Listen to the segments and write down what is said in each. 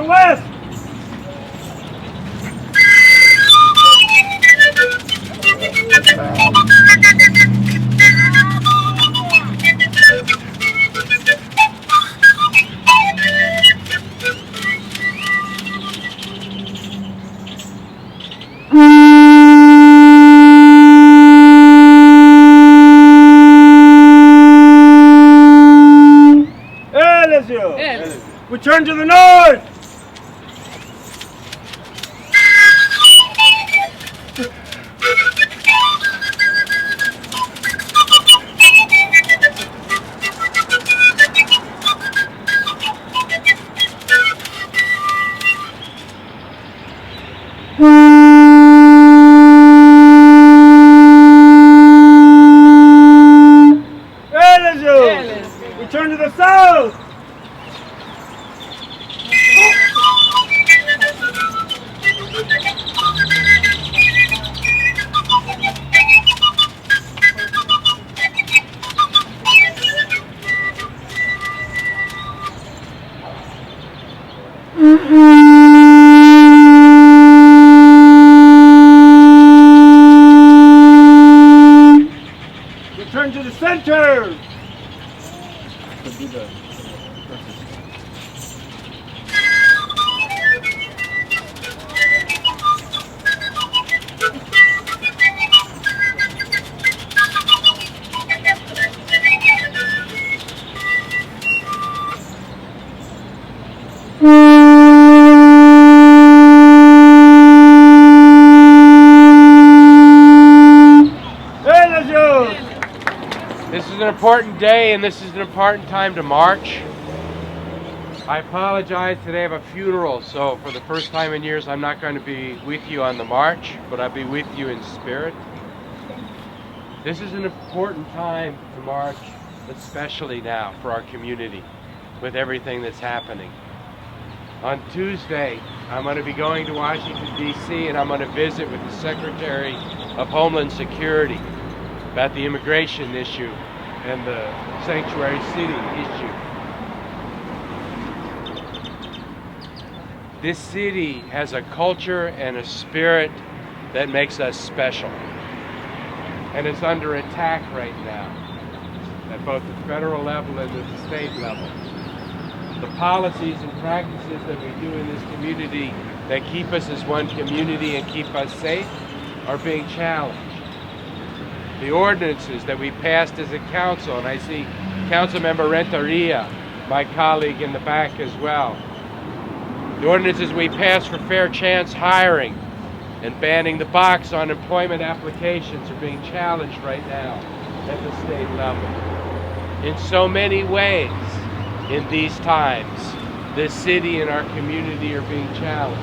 west. We turn to the north. We turn to the south. Return to the center. This is an important day and this is an important time to march. I apologize, today I have a funeral, so for the first time in years I'm not going to be with you on the march, but I'll be with you in spirit. This is an important time to march, especially now for our community, with everything that's happening. On Tuesday, I'm going to be going to Washington, D.C., and I'm going to visit with the Secretary of Homeland Security about the immigration issue and the sanctuary city issue. This city has a culture and a spirit that makes us special. And it's under attack right now, at both the federal level and at the state level. The policies and practices that we do in this community that keep us as one community and keep us safe are being challenged. The ordinances that we passed as a council, and I see Councilmember Renteria, my colleague in the back as well. The ordinances we passed for fair chance hiring and banning the box on employment applications are being challenged right now at the state level. In so many ways, in these times, this city and our community are being challenged.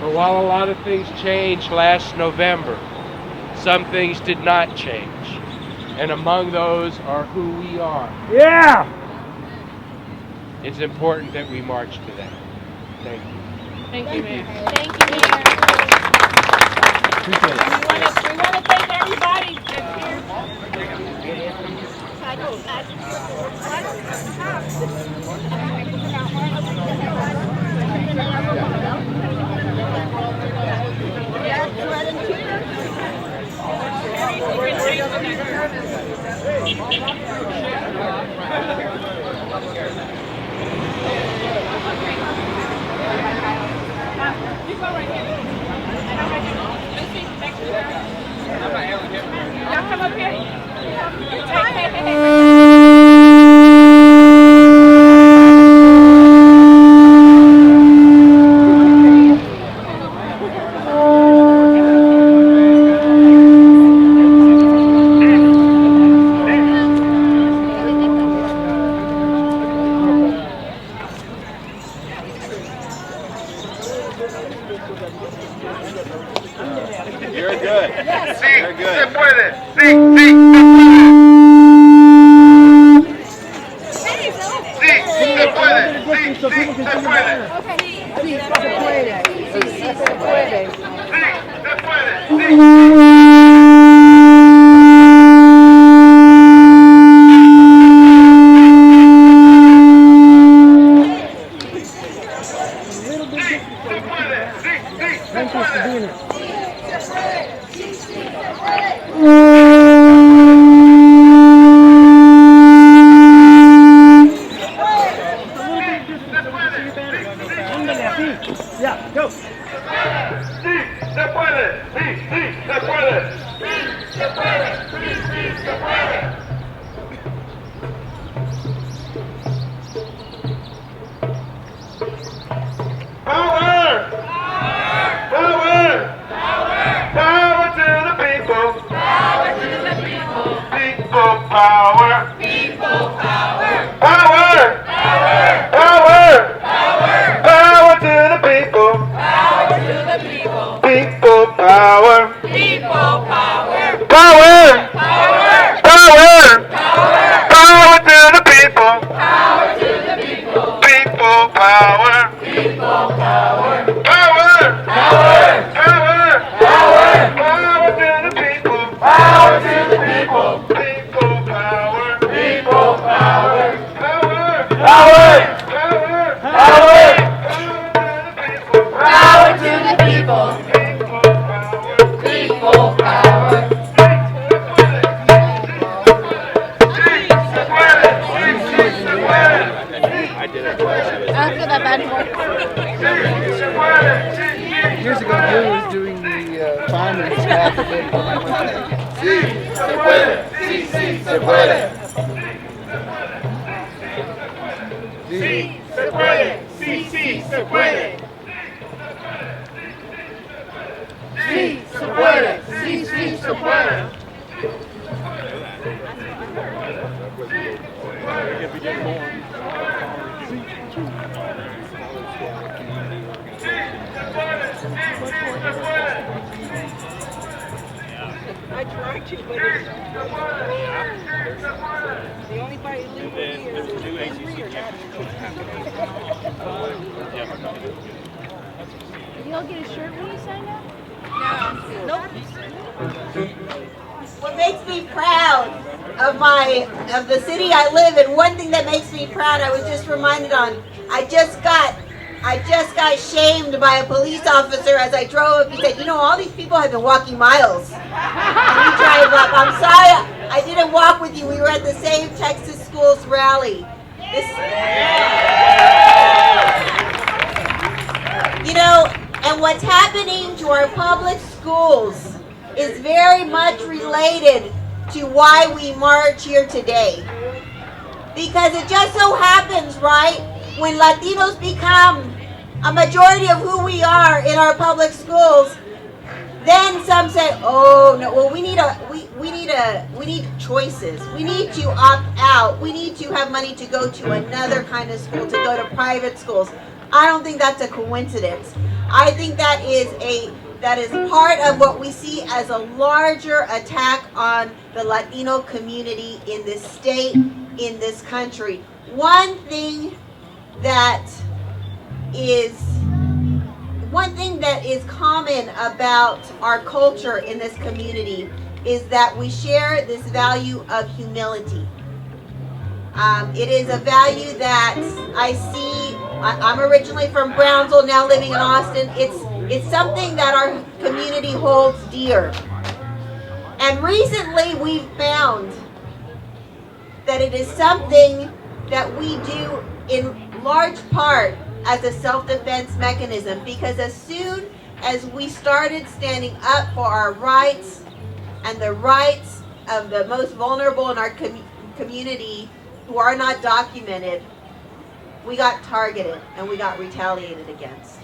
But while a lot of things changed last November, some things did not change. And among those are who we are. Yeah! It's important that we march today. Thank you. Thank you, Mayor. Thank you, Mayor. We want to thank everybody that's here. You go right here. Y'all come up here. You're good. Yes. Sí, you're good. Se puede. Sí, se puede. Sí, se puede. Sí, se puede. Sí, se puede. Sí, se puede. Sí. Thank you for being here. Yeah, go. Sí, se puede. Sí, se puede. Sí, se puede. Sí, se puede. Power! Power! Power to the people! Power to the people! People power! People power! Power! Power! Power to the people! Power to the people! People power! People power! Power! Power! Power to the people! Power to the people! People power! People power! Power! Power to the people! Power to the people! People power! People power! Power to the people! People power! After that bad Years ago, Bill was doing the finals back then. Sí, se puede. Sí, se puede. Sí, se puede. Sí, se puede. Sí, se puede. Sí, se puede. I tried to, but it's the only part illegally is free or not. Did you all get a shirt when you signed up? What makes me proud of the city I live in, one thing that makes me proud, I was just reminded on, I just got shamed by a police officer as I drove up. He said, you know, all these people have been walking miles. And you drive up. I'm sorry, I didn't walk with you. We were at the same Texas Schools rally. You know, and what's happening to our public schools is very much related to why we march here today. Because it just so happens, right, when Latinos become a majority of who we are in our public schools, then some say, oh no, well we need choices. We need to opt out. We need to have money to go to another kind of school, to go to private schools. I don't think that's a coincidence. I think that is part of what we see as a larger attack on the Latino community in this state, in this country. One thing that is common about our culture in this community is that we share this value of humility. It is a value that I see. I'm originally from Brownsville, now living in Austin. It's something that our community holds dear. And recently we've found that it is something that we do in large part as a self-defense mechanism, because as soon as we started standing up for our rights and the rights of the most vulnerable in our community who are not documented, we got targeted and we got retaliated against.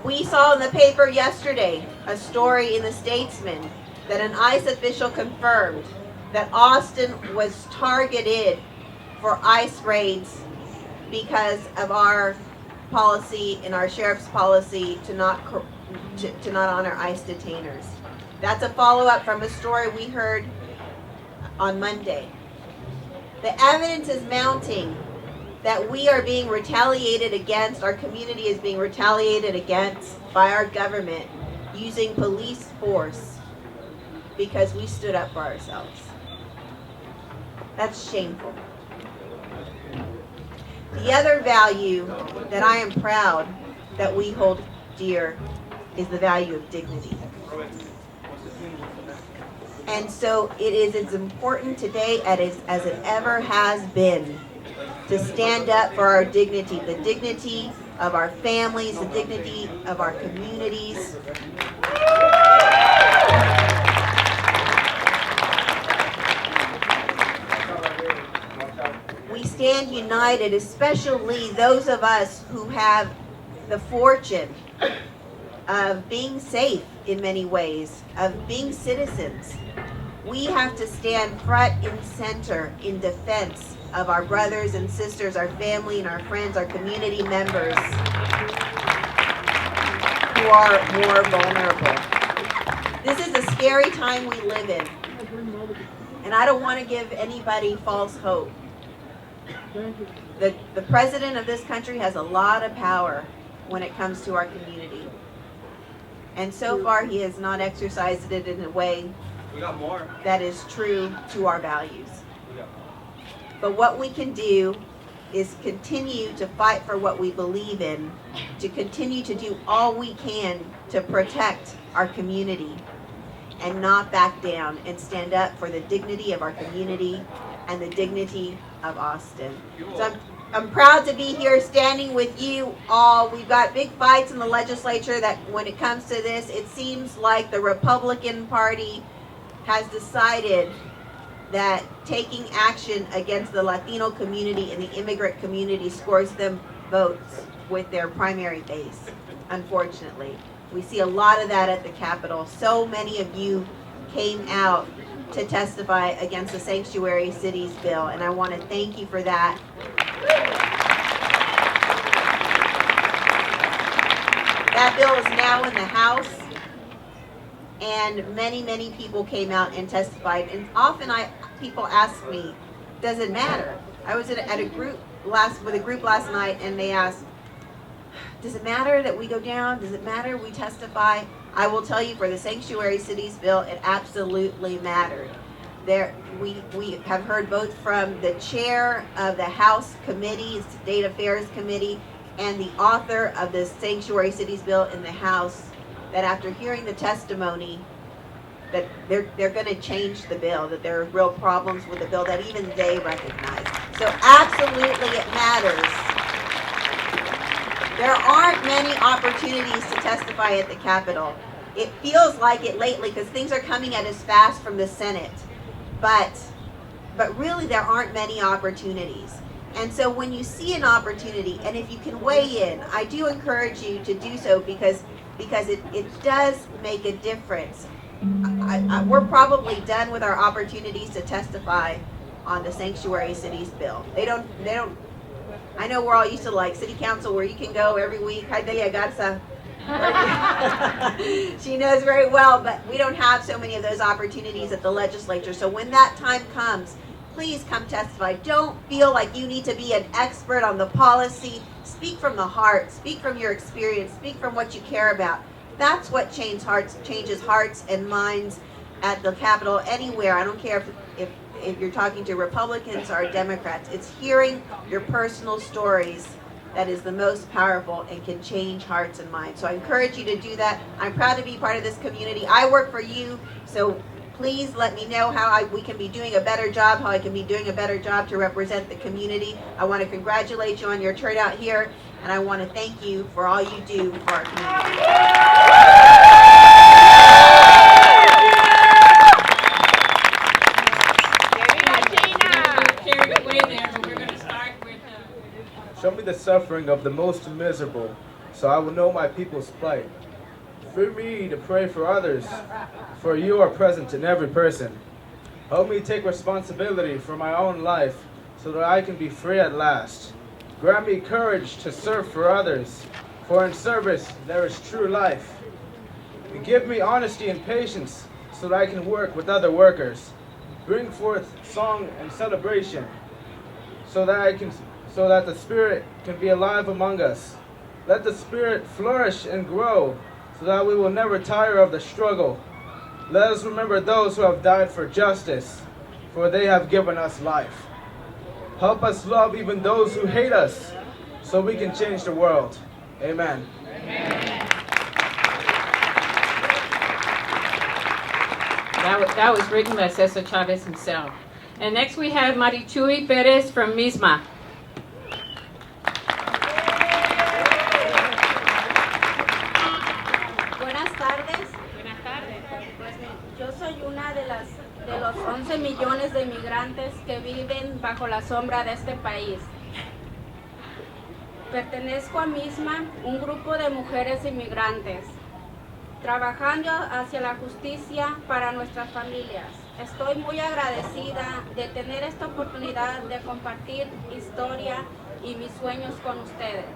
We saw in the paper yesterday a story in the Statesman that an ICE official confirmed that Austin was targeted for ICE raids because of our policy and our sheriff's policy to not honor ICE detainers. That's a follow-up from a story we heard on Monday. The evidence is mounting that we are being retaliated against, our community is being retaliated against by our government using police force because we stood up for ourselves. That's shameful. The other value that I am proud that we hold dear is the value of dignity. And so it is as important today as it ever has been to stand up for our dignity, the dignity of our families, the dignity of our communities. We stand united, especially those of us who have the fortune of being safe in many ways, of being citizens. We have to stand front and center in defense of our brothers and sisters, our family and our friends, our community members who are more vulnerable. This is a scary time we live in, and I don't want to give anybody false hope. The president of this country has a lot of power when it comes to our community. And so far, he has not exercised it in a way that is true to our values. But what we can do is continue to fight for what we believe in, to continue to do all we can to protect our community and not back down and stand up for the dignity of our community and the dignity of Austin. So I'm proud to be here standing with you all. We've got big fights in the legislature that when it comes to this, it seems like the Republican Party has decided that taking action against the Latino community and the immigrant community scores them votes with their primary base, unfortunately. We see a lot of that at the Capitol. So many of you came out to testify against the Sanctuary Cities bill, and I want to thank you for that. That bill is now in the House, and many people came out and testified. And often people ask me, does it matter? I was at a group with a group last night, and they asked, does it matter that we go down? Does it matter we testify? I will tell you, for the Sanctuary Cities bill, it absolutely mattered. We have heard both from the chair of the House Committee, State Affairs Committee, and the author of the Sanctuary Cities bill in the House, that after hearing the testimony, that they're going to change the bill, that there are real problems with the bill that even they recognize. So absolutely it matters. There aren't many opportunities to testify at the Capitol. It feels like it lately because things are coming at us fast from the Senate. But really there aren't many opportunities. And so when you see an opportunity, and if you can weigh in, I do encourage you to do so because it does make a difference. We're probably done with our opportunities to testify on the Sanctuary Cities bill. They don't. I know we're all used to like city council where you can go every week. Hi, Delia Garza. She knows very well, but we don't have so many of those opportunities at the legislature. So when that time comes, please come testify. Don't feel like you need to be an expert on the policy. Speak from the heart. Speak from your experience. Speak from what you care about. That's what changes hearts and minds at the Capitol, anywhere. I don't care if you're talking to Republicans or Democrats. It's hearing your personal stories that is the most powerful and can change hearts and minds. So I encourage you to do that. I'm proud to be part of this community. I work for you, so please let me know how we can be doing a better job, how I can be doing a better job to represent the community. I want to congratulate you on your turnout here, and I want to thank you for all you do for our community. Show me the suffering of the most miserable, so I will know my people's plight. Free me to pray for others, for you are present in every person. Help me take responsibility for my own life, so that I can be free at last. Grant me courage to serve for others, for in service there is true life. Give me honesty and patience, so that I can work with other workers. Bring forth song and celebration, so that the Spirit can be alive among us. Let the Spirit flourish and grow, so that we will never tire of the struggle. Let us remember those who have died for justice, for they have given us life. Help us love even those who hate us so we can change the world. Amen. That was written by Ceasar Chavez himself. And next we have Marichui Perez from Misma. Buenas tardes. Pues yo soy una de los 11 millones de inmigrantes que viven bajo la sombra de este país. Pertenezco a Misma, un grupo de mujeres inmigrantes, trabajando hacia la justicia para nuestras familias. Estoy muy agradecida de tener esta oportunidad de compartir historia y mis sueños con ustedes.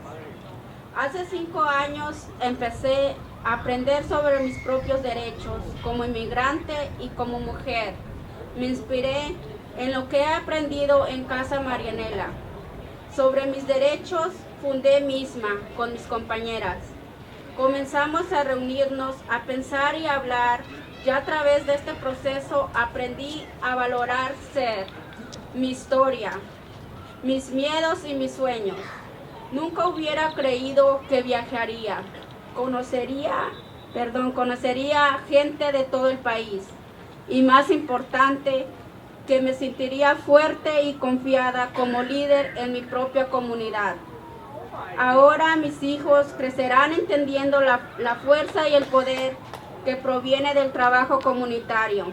Hace 5 años empecé a aprender sobre mis propios derechos como inmigrante y como mujer. Me inspiré en lo que he aprendido en Casa Marianela. Sobre mis derechos fundé Misma con mis compañeras. Comenzamos a reunirnos, a pensar y a hablar. Ya a través de este proceso aprendí a valorar ser, mi historia, mis miedos y mis sueños. Nunca hubiera creído que viajaría. Conocería gente de todo el país. Y más importante, que me sentiría fuerte y confiada como líder en mi propia comunidad. Ahora mis hijos crecerán entendiendo la fuerza y el poder que proviene del trabajo comunitario.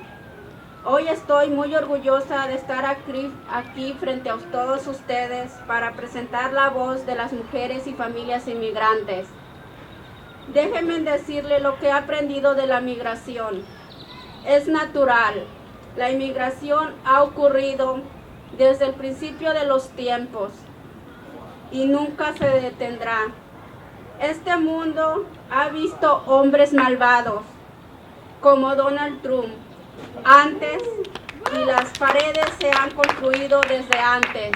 Hoy estoy muy orgullosa de estar aquí frente a todos ustedes para presentar la voz de las mujeres y familias inmigrantes. Déjenme decirle lo que he aprendido de la migración. Es natural. La inmigración ha ocurrido desde el principio de los tiempos y nunca se detendrá. Este mundo ha visto hombres malvados como Donald Trump antes y las paredes se han construido desde antes.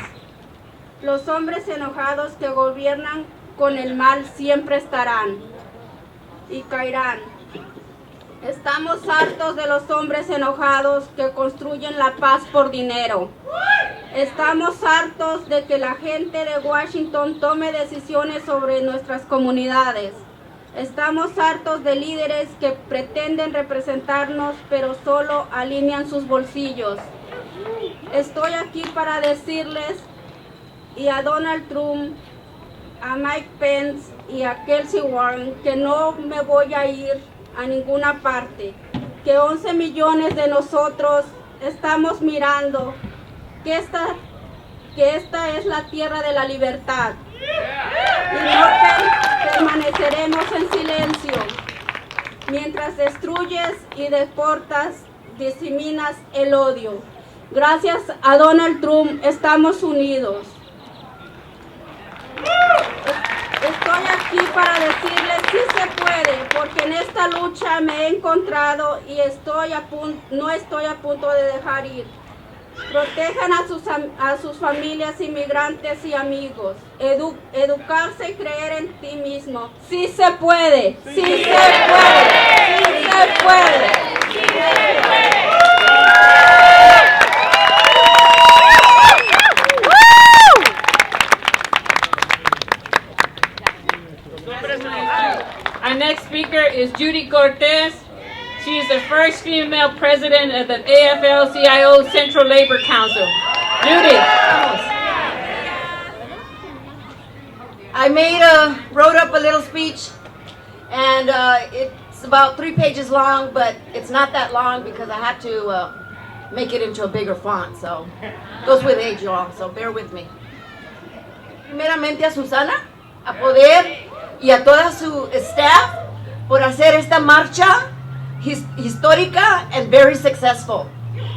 Los hombres enojados que gobiernan con el mal siempre estarán y caerán. Estamos hartos de los hombres enojados que construyen la paz por dinero. Estamos hartos de que la gente de Washington tome decisiones sobre nuestras comunidades. Estamos hartos de líderes que pretenden representarnos, pero solo alinean sus bolsillos. Estoy aquí para decirles, y a Donald Trump, a Mike Pence y a Kelsey Warren, que no me voy a ir a ninguna parte, que 11 millones de nosotros estamos mirando que esta es la tierra de la libertad y no permaneceremos en silencio mientras destruyes y deportas, diseminas el odio. Gracias a Donald Trump estamos unidos. Estoy aquí para decirles sí se puede, porque en esta lucha me he encontrado y no estoy a punto de dejar ir. Protejan a sus familias inmigrantes y amigos. Educarse y creer en ti mismo. Sí se puede, sí se puede, sí se puede. Sí se puede. Our next speaker is Judy Cortez. She is the first female president of the AFL-CIO Central Labor Council. Judy. I wrote up a little speech, and it's about 3 pages long, but it's not that long because I had to make it into a bigger font, so it goes with age, y'all, so bear with me. Primeramente a Susana, a Poder y a toda su staff por hacer esta marcha histórica and very successful.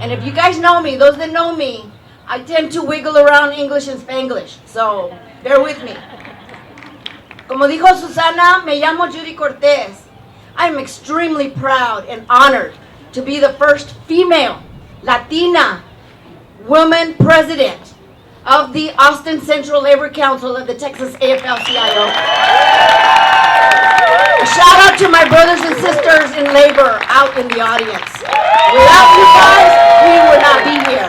And if you guys know me, those that know me, I tend to wiggle around English and Spanglish, so bear with me. Como dijo Susana, me llamo Judy Cortez. I'm extremely proud and honored to be the first female Latina woman president of the Austin Central Labor Council of the Texas AFL-CIO. A shout out to my brothers and sisters in labor out in the audience. Without you guys, we would not be here.